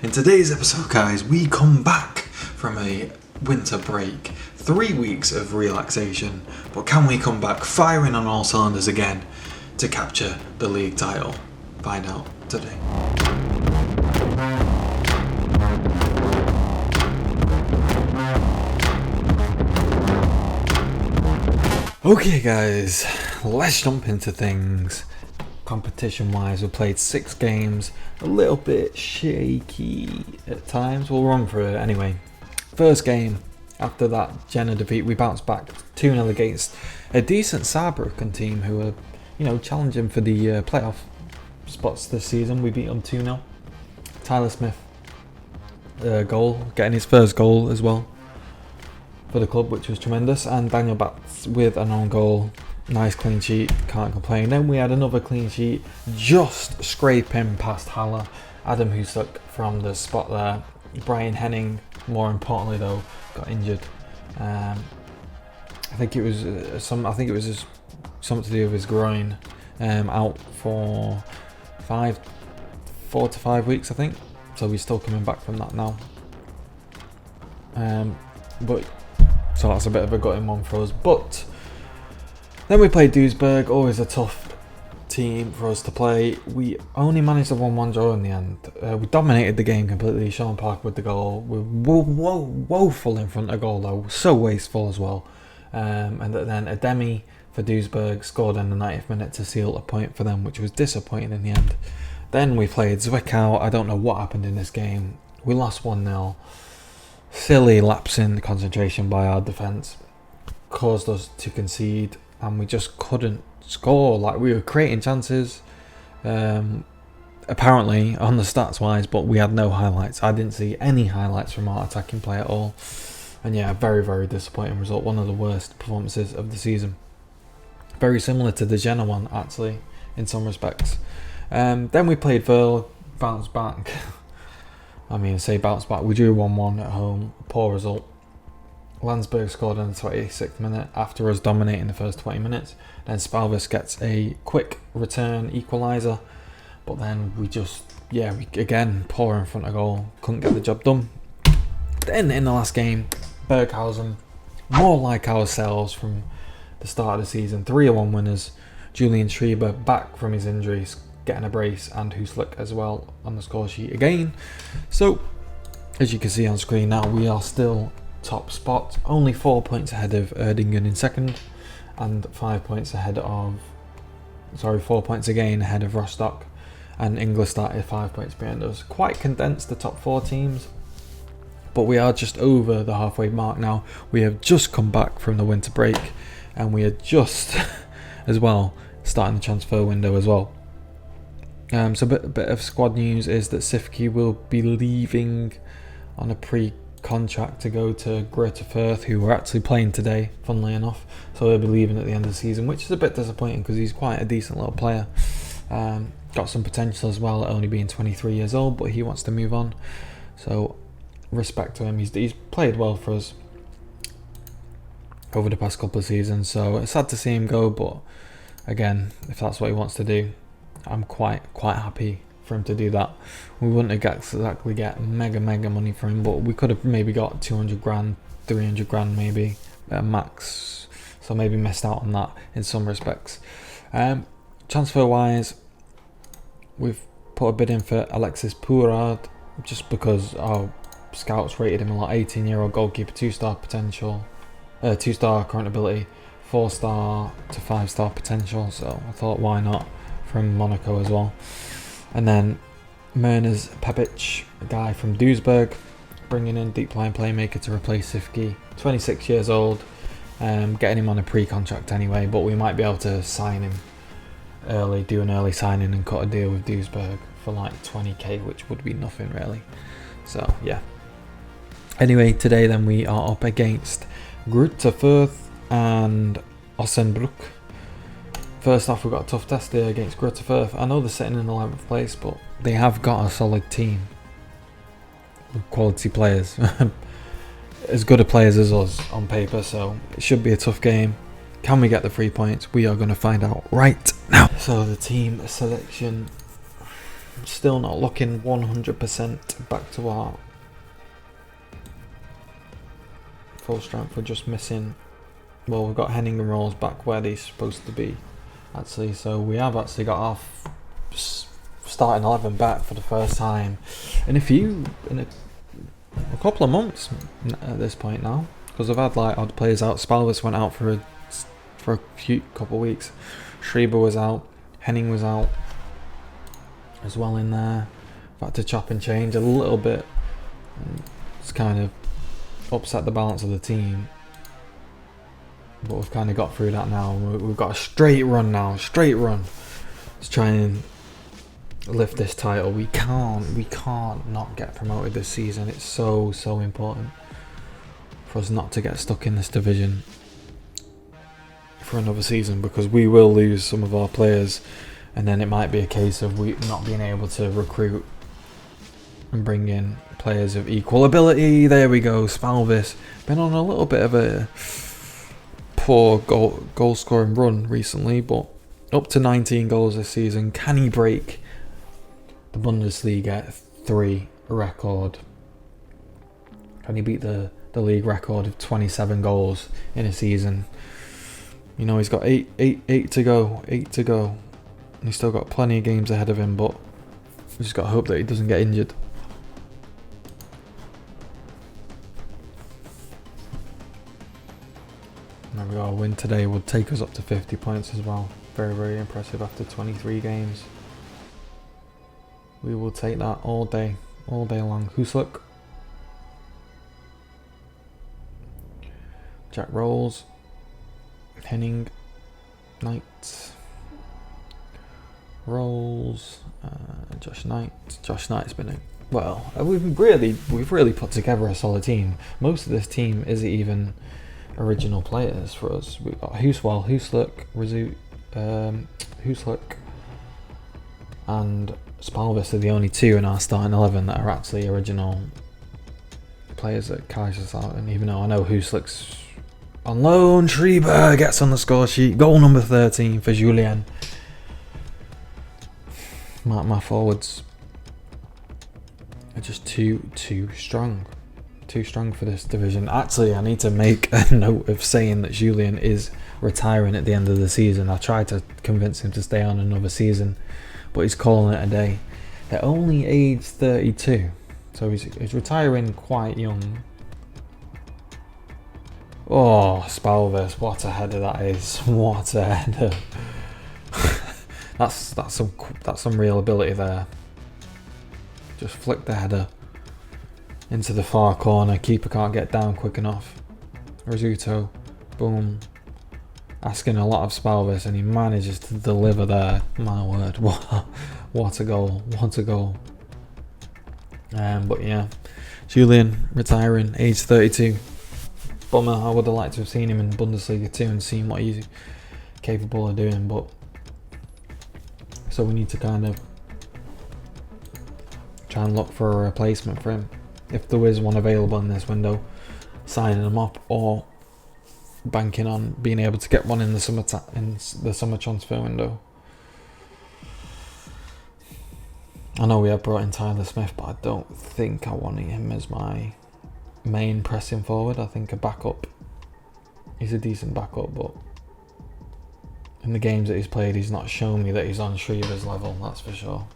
In today's episode, guys, we come back from a winter break, 3 weeks of relaxation, but can we come back firing on all cylinders again to capture the league title? Find out today. Okay guys, let's jump into things. Competition wise, we played 6 games, a little bit shaky at times. We'll run through it anyway. First game, after that Jena defeat, we bounced back 2-0 against a decent Saarbrücken team who are, challenging for the playoff spots this season. We beat them 2-0. Tyler Smith goal, getting his first goal as well for the club, which was tremendous, and Daniel Batz with an own goal. Nice clean sheet, can't complain. Then we had another clean sheet, just scraping past Haller. Adam Husak from the spot there. Brian Henning, more importantly though, got injured. I think it was something to do with his groin. Out for 4 to 5 weeks, I think. So he's still coming back from that now. So that's a bit of a gutting one for us. But then we played Duisburg, always a tough team for us to play. We only managed a 1-1 draw in the end. We dominated the game completely. Sean Park with the goal. We were woeful in front of goal though, so wasteful as well. And then Ademi for Duisburg scored in the 90th minute to seal a point for them, which was disappointing in the end. Then we played Zwickau. I don't know what happened in this game. We lost 1-0. Silly lapse in concentration by our defence caused us to concede, and we just couldn't score. Like, we were creating chances, apparently on the stats wise, but we had no highlights. I didn't see any highlights from our attacking play at all, and yeah, very, very disappointing result. One of the worst performances of the season. Very similar to the Jena one, actually, in some respects. Then we played Verl, bounced back. Bounce back. We drew 1-1 at home. Poor result. Landsberg scored in the 26th minute after us dominating the first 20 minutes. Then Spalvis gets a quick return equaliser. But then we again, poor in front of goal. Couldn't get the job done. Then in the last game, Berghausen, more like ourselves from the start of the season. 3-1 winners. Julian Schreiber back from his injuries, getting a brace, and Huslik as well on the score sheet again. So, as you can see on screen now, we are still top spot, only 4 points ahead of Erdingen in second, and 4 points again ahead of Rostock, and Ingolstadt is 5 points behind us. Quite condensed, the top 4 teams, but we are just over the halfway mark now. We have just come back from the winter break, and we are just as well starting the transfer window as well. So a bit of squad news is that Sifke will be leaving on a pre-contract to go to Greuther Fürth, who were actually playing today, funnily enough. So he'll be leaving at the end of the season, which is a bit disappointing because he's quite a decent little player. Got some potential as well, only being 23 years old, but he wants to move on. So respect to him. He's played well for us over the past couple of seasons. So it's sad to see him go, but again, if that's what he wants to do, I'm quite happy for him to do that. We wouldn't exactly get mega money for him, but we could have maybe got 200 grand, 300 grand maybe at max. So maybe missed out on that in some respects. Transfer wise, we've put a bid in for Alexis Pourard just because our scouts rated him a lot. 18-year-old goalkeeper, 2-star potential, 2-star current ability, 4-star to 5-star potential. So I thought, why not? From Monaco as well. And then Merners Papic, a guy from Duisburg, bringing in deep line playmaker to replace Sifke, 26 years old, getting him on a pre-contract anyway, but we might be able to sign him early, do an early signing and cut a deal with Duisburg for like 20k, which would be nothing really. So yeah. Anyway, today then we are up against Greuther Fürth and Osnabrück. First off, we've got a tough test here against Greuther Fürth. I know they're sitting in 11th place, but they have got a solid team with quality players. As good a players as us on paper, so it should be a tough game. Can we get the 3 points? We are going to find out right now. So the team selection still not looking 100% back to our full strength. We're just missing. Well, we've got Henning and Rolls back where they're supposed to be, actually. So we have actually got our starting 11 back for the first time in a couple of months at this point now, because I've had like odd players out. Spalvis went out for a couple of weeks. Schreiber was out. Henning was out as well in there. I've had to chop and change a little bit. It's kind of upset the balance of the team. But we've kind of got through that now. We've got a straight run now. Straight run. Let's try and lift this title. We can't not get promoted this season. It's so important for us not to get stuck in this division for another season, because we will lose some of our players, and then it might be a case of we not being able to recruit and bring in players of equal ability. There we go. Spalvis been on a little bit of a poor goal scoring run recently, but up to 19 goals this season. Can he break the Bundesliga 3 record? Can he beat the league record of 27 goals in a season? You know, he's got eight to go. And he's still got plenty of games ahead of him, but we just got to hope that he doesn't get injured. There we go. A win today would take us up to 50 points as well. Very impressive after 23 games. We will take that all day long. Husluck. Jack Rolls. Henning. Knight. Rolls. Josh Knight. Josh Knight's been we've really put together a solid team. Most of this team isn't even original players for us. We've got Husluck, Husluck and Spalvis are the only two in our starting 11 that are actually original players at Kaiserslautern, even though I know Husluck's on loan. Schreiber gets on the score sheet. Goal number 13 for Julien. My forwards are just too strong. Too strong for this division. Actually, I need to make a note of saying that Julien is retiring at the end of the season. I tried to convince him to stay on another season, but he's calling it a day. At only age 32, so he's retiring quite young. Oh, Spalvis, what a header that is! What a header! that's some real ability there. Just flick the header into the far corner. Keeper can't get down quick enough. Rizzuto, boom. Asking a lot of Spalvis, and he manages to deliver there. My word, what a goal! What a goal! But yeah, Julien retiring, age 32. Bummer. I would have liked to have seen him in Bundesliga 2 and seen what he's capable of doing, but so we need to kind of try and look for a replacement for him. If there is one available in this window, signing them up or banking on being able to get one in the summer transfer window. I know we have brought in Tyler Smith, but I don't think I want him as my main pressing forward. I think a backup. He's a decent backup, but in the games that he's played, he's not shown me that he's on Schreiber's level, that's for sure.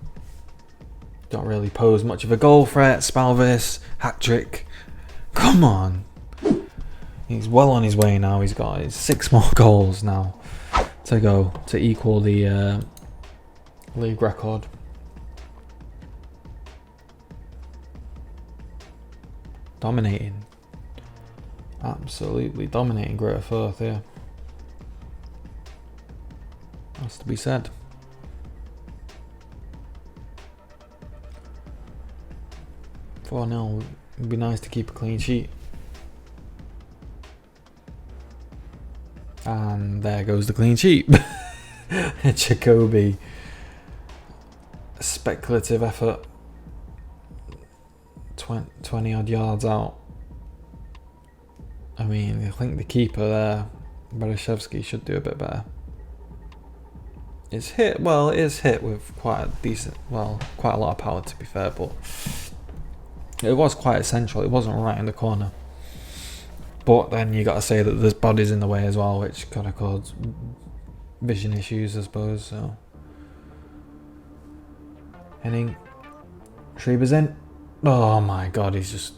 Don't really pose much of a goal threat. Spalvis, hat-trick. Come on. He's well on his way now. He's got his 6 more goals now to go to equal the league record. Dominating. Absolutely dominating Greater Firth here. Has to be said. For now, it'd be nice to keep a clean sheet. And there goes the clean sheet. Jacoby. Speculative effort. 20 odd yards out. I mean, I think the keeper there, Bereshevsky, should do a bit better. It's hit, well, it is hit with quite a lot of power, to be fair, but it was quite essential. It wasn't right in the corner. But then you got to say that there's bodies in the way as well, which kind of caused vision issues, I suppose. So, Henning, Schreiber's in. Oh my god, he's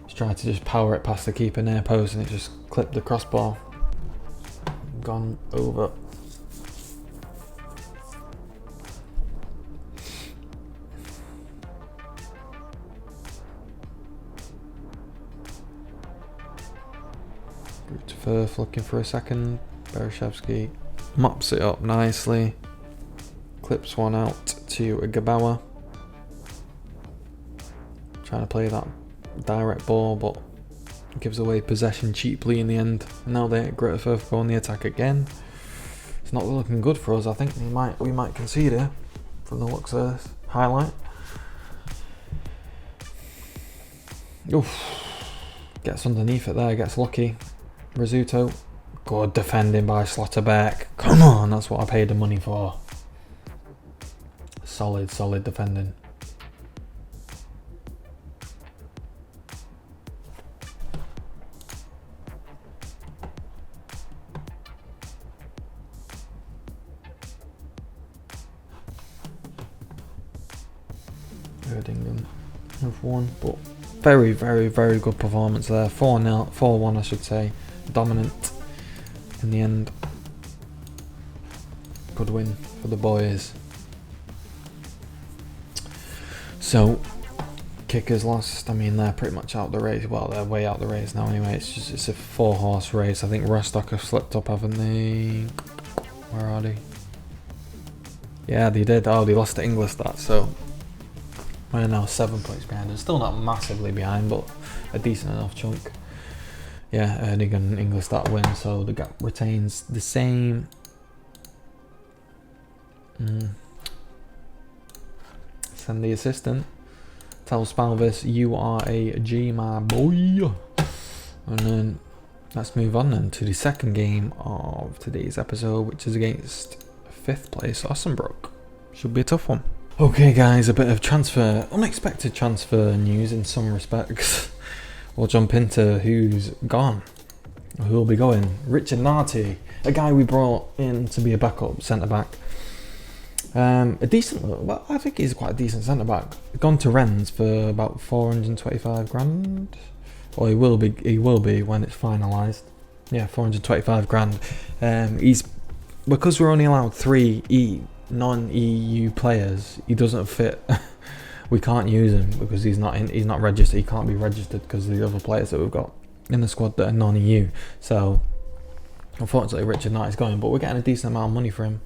tried to just power it past the keeper near post, and it just clipped the crossbar. Gone over. Firth looking for a second. Bereshevsky mops it up nicely. Clips one out to Gabauer. Trying to play that direct ball, but gives away possession cheaply in the end. And now Greater Firth go on the attack again. It's not looking good for us. I think we might concede here from the looks of this highlight. Oof. Gets underneath it there, gets lucky. Rizzuto. Good defending by Slotterbeck. Come on, that's what I paid the money for. Solid defending. Erdingham have won, but very good performance there. 4-1 I should say. Dominant in the end. Good win for the boys. So kickers lost. I mean, they're pretty much out the race. Well, they're way out the race now anyway. It's a 4-horse race. I think Rostock have slipped up, haven't they? Where are they? Yeah, they did. Oh, they lost to Ingolstadt, so we're now 7 points behind. They're still not massively behind, but a decent enough chunk. Yeah, Erding and Ingolstadt win, so the gap retains the same. Send the assistant. Tell Spalvis, you are a G, my boy. And then let's move on then to the second game of today's episode, which is against 5th place Ossenbrook. Should be a tough one. Okay guys, a bit of unexpected transfer news in some respects. We'll jump into who's gone, who will be going. Richard Narty, a guy we brought in to be a backup centre-back. I think he's quite a decent centre-back. Gone to Rennes for about 425 grand. Or he will be when it's finalised. Yeah, 425 grand. Because we're only allowed 3 non-EU players, he doesn't fit. We can't use him because he's not registered. He can't be registered because of the other players that we've got in the squad that are non-EU. So unfortunately Richard Knight is going, but we're getting a decent amount of money for him,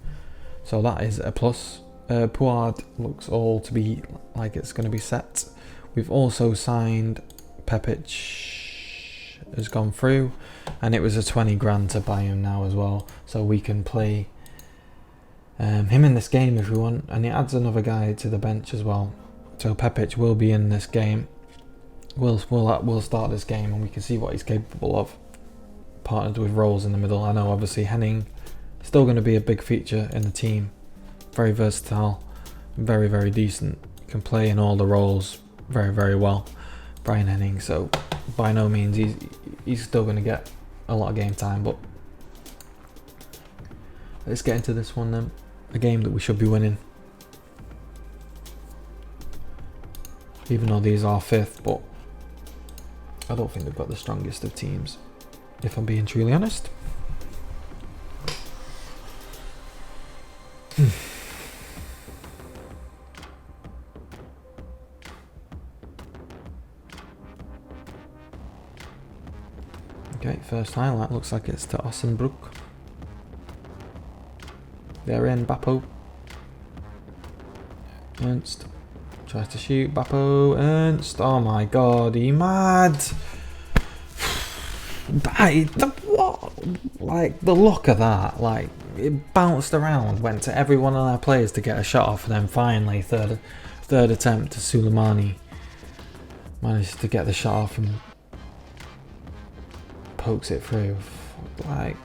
so that is a plus. Puard looks all to be like it's going to be set. We've also signed Pepic, has gone through, and it was a 20 grand to buy him now as well, so we can play him in this game if we want, and it adds another guy to the bench as well. So Pepic will be in this game. We'll start this game and we can see what he's capable of. Partnered with Rolls in the middle. I know obviously Henning still going to be a big feature in the team. Very versatile, very decent. Can play in all the roles very well. Brian Henning. So by no means he's still going to get a lot of game time. But let's get into this one then. A game that we should be winning. Even though these are 5th, but I don't think we've got the strongest of teams, if I'm being truly honest. Okay, first highlight looks like it's to Ossenbrook. They're in. Bappo. Ernst. Tries to shoot. Bappo. Ernst. Oh my god, he mad. What? Like, the look of that. Like, it bounced around, went to every one of their players to get a shot off, and then finally, third attempt to Suleimani. Managed to get the shot off and pokes it through. Like,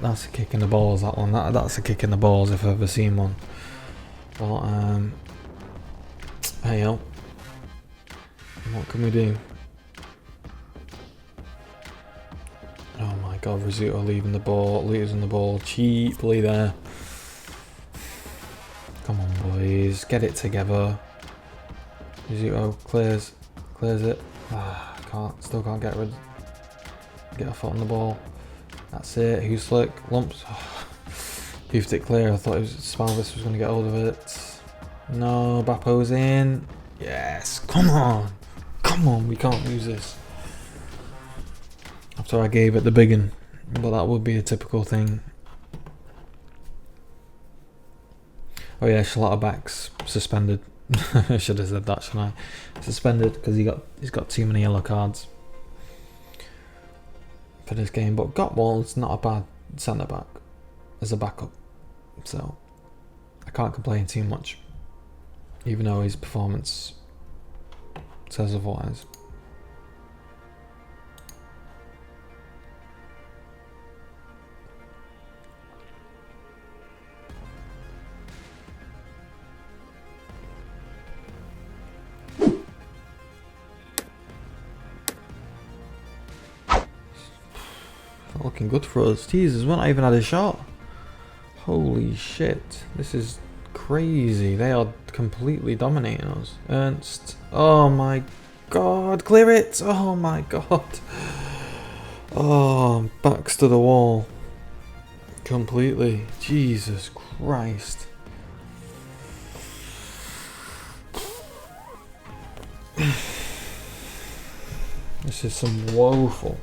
That's a kick in the balls, that one. That's a kick in the balls if I've ever seen one. But, hey, yo. What can we do? Oh my god, Rizzuto losing the ball cheaply there. Come on, boys, get it together. Rizzuto clears it. Still can't get a foot on the ball. That's it. Who's slick? Lumps. Goofed it clear. I thought Spalvis was going to get hold of it. No, Bappo's in. Yes, come on. We can't lose this. After I gave it the big one, but that would be a typical thing. Oh yeah, Schlotterbeck's suspended. I should have said that, shouldn't I? Suspended because he's got too many yellow cards for this game. But Gottwald's not a bad centre back as a backup, so I can't complain too much, even though his performance says otherwise. Looking good for us. Jesus, we're not even had a shot. Holy shit. This is crazy. They are completely dominating us. Ernst. Oh my god. Clear it. Oh my god. Oh, backs to the wall. Completely. Jesus Christ. This is some woeful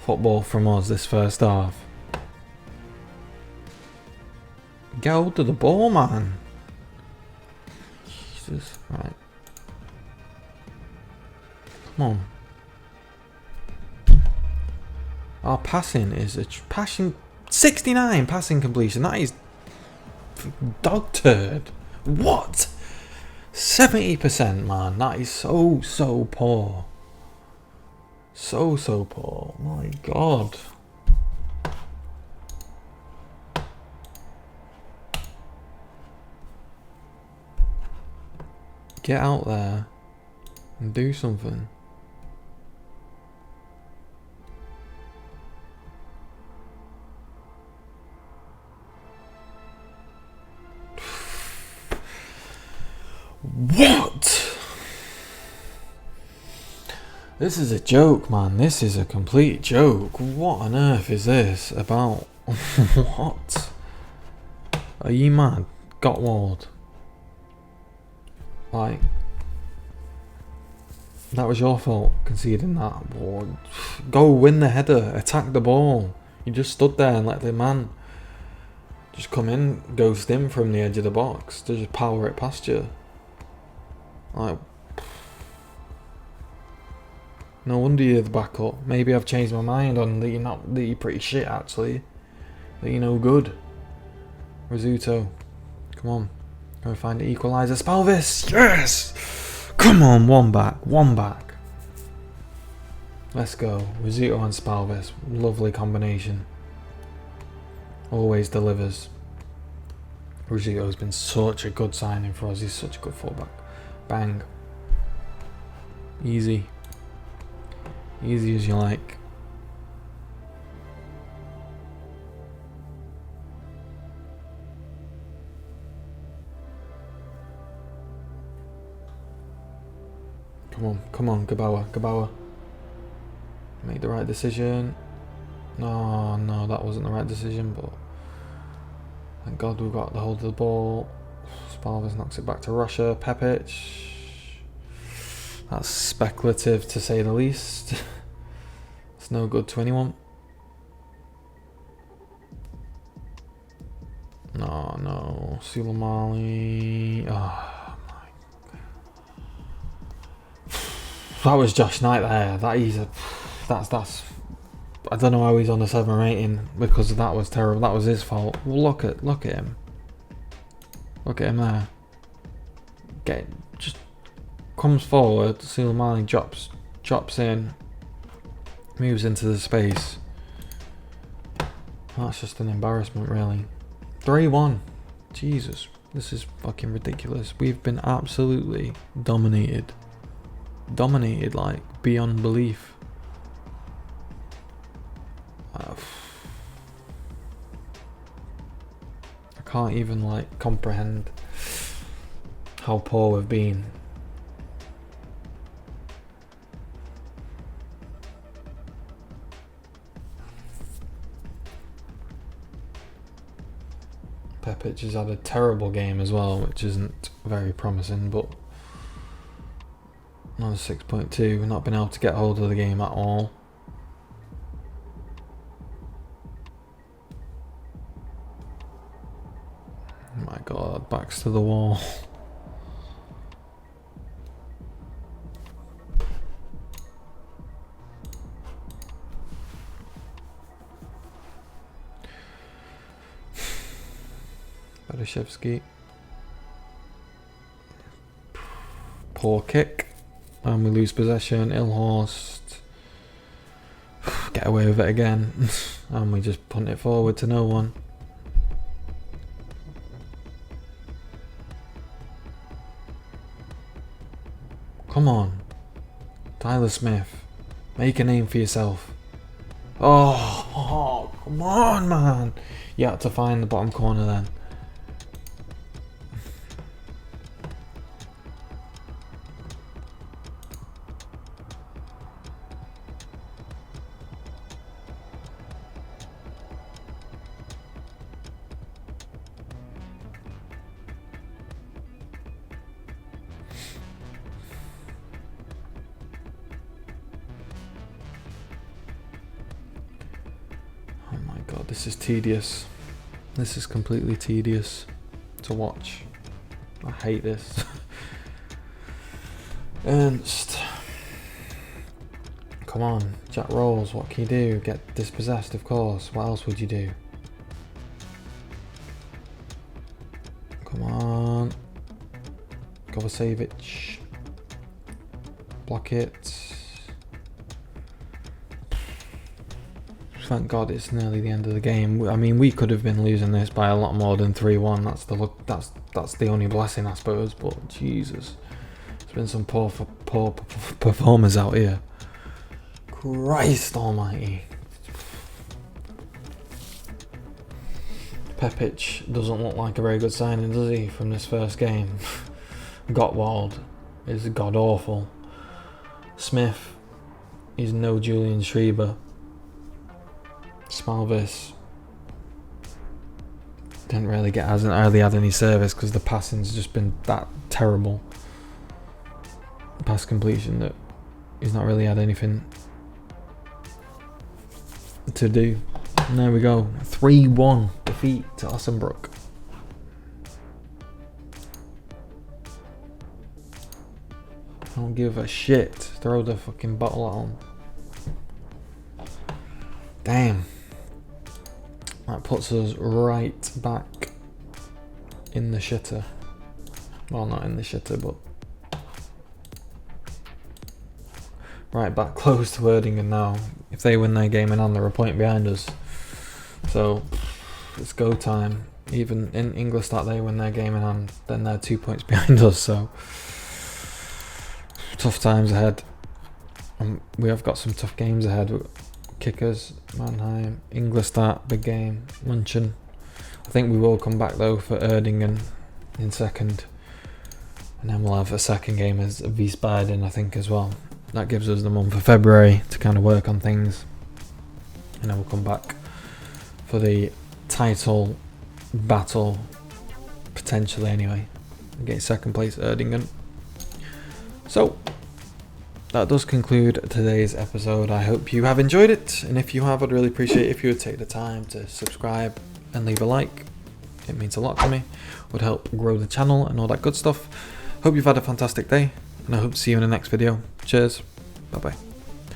football from us this first half. Get hold of the ball, man. Jesus, right. Come on. Our passing is a passing 69 passing completion. That is dog turd. What? 70%, man. That is so poor. So poor. My god. Get out there and do something. What? This is a joke, man. This is a complete joke. What on earth is this about? What? Are you mad? Gottwald. Like, that was your fault conceding that. Go win the header. Attack the ball. You just stood there and let the man just come in, ghost in from the edge of the box to just power it past you. Like, no wonder you're the backup. Maybe I've changed my mind on that you're pretty shit actually. That you're no good. Rizzuto. Come on. Go find the equaliser. Spalvis! Yes! Come on, one back. Let's go. Rizzuto and Spalvis. Lovely combination. Always delivers. Rizzuto's been such a good signing for us. He's such a good fullback. Bang. Easy. Easy as you like. Come on, Gabawa. Make the right decision. No, that wasn't the right decision, but thank God we got the hold of the ball. Spalvis knocks it back to Russia. Pepic. That's speculative to say the least. It's no good to anyone. No. Suleimani. Oh my God. That was Josh Knight there. That's I don't know how he's on a 7 rating because that was terrible. That was his fault. Look at him. Look at him there. Just comes forward. Suleimani drops in, moves into the space. That's just an embarrassment, really. 3-1. Jesus, this is fucking ridiculous. We've been absolutely dominated. Dominated, like, beyond belief. I can't even, like, comprehend how poor we've been. Pepic has had a terrible game as well, which isn't very promising, but on 6.2, we've not been able to get hold of the game at all. Oh my god, backs to the wall. Badashevsky. Poor kick. And we lose possession. Ilhorst. Get away with it again. And we just punt it forward to no one. Come on. Tyler Smith. Make a name for yourself. Oh, come on, man. You had to find the bottom corner then. Oh my god, this is tedious. This is completely tedious to watch. I hate this. Ernst. Come on, Jack Rolls, what can you do? Get dispossessed, of course. What else would you do? Come on. Kovacevic. Block it. Thank God it's nearly the end of the game. I mean, we could have been losing this by a lot more than 3-1. That's the only blessing, I suppose. But Jesus, there's been some poor performers out here. Christ Almighty. Pepic doesn't look like a very good signing, does he, from this first game? Gottwald is god awful. Smith is no Julian Schreiber. Smalvis hasn't hardly had any service because the passing's just been that terrible. Pass completion that he's not really had anything to do. And there we go, 3-1 defeat to Ossenbrook. I don't give a shit. Throw the fucking bottle at him. Damn. That puts us right back in the shitter. Well, not in the shitter, but right back close to Erdingen now. If they win their game in hand, they're a point behind us. So it's go time. Even in Ingolstadt, they win their game in hand, then they're 2 points behind us. So tough times ahead. We have got some tough games ahead. Kickers, Mannheim, Ingolstadt, big game, München. I think we will come back though for Erdingen in second. And then we'll have a second game as Wiesbaden, I think, as well. That gives us the month of February to kind of work on things. And then we'll come back for the title battle, potentially anyway, against second place Erdingen. So that does conclude today's episode. I hope you have enjoyed it, and if you have, I'd really appreciate it if you would take the time to subscribe and leave a like. It means a lot to me, would help grow the channel and all that good stuff. Hope you've had a fantastic day, and I hope to see you in the next video. Cheers, bye bye.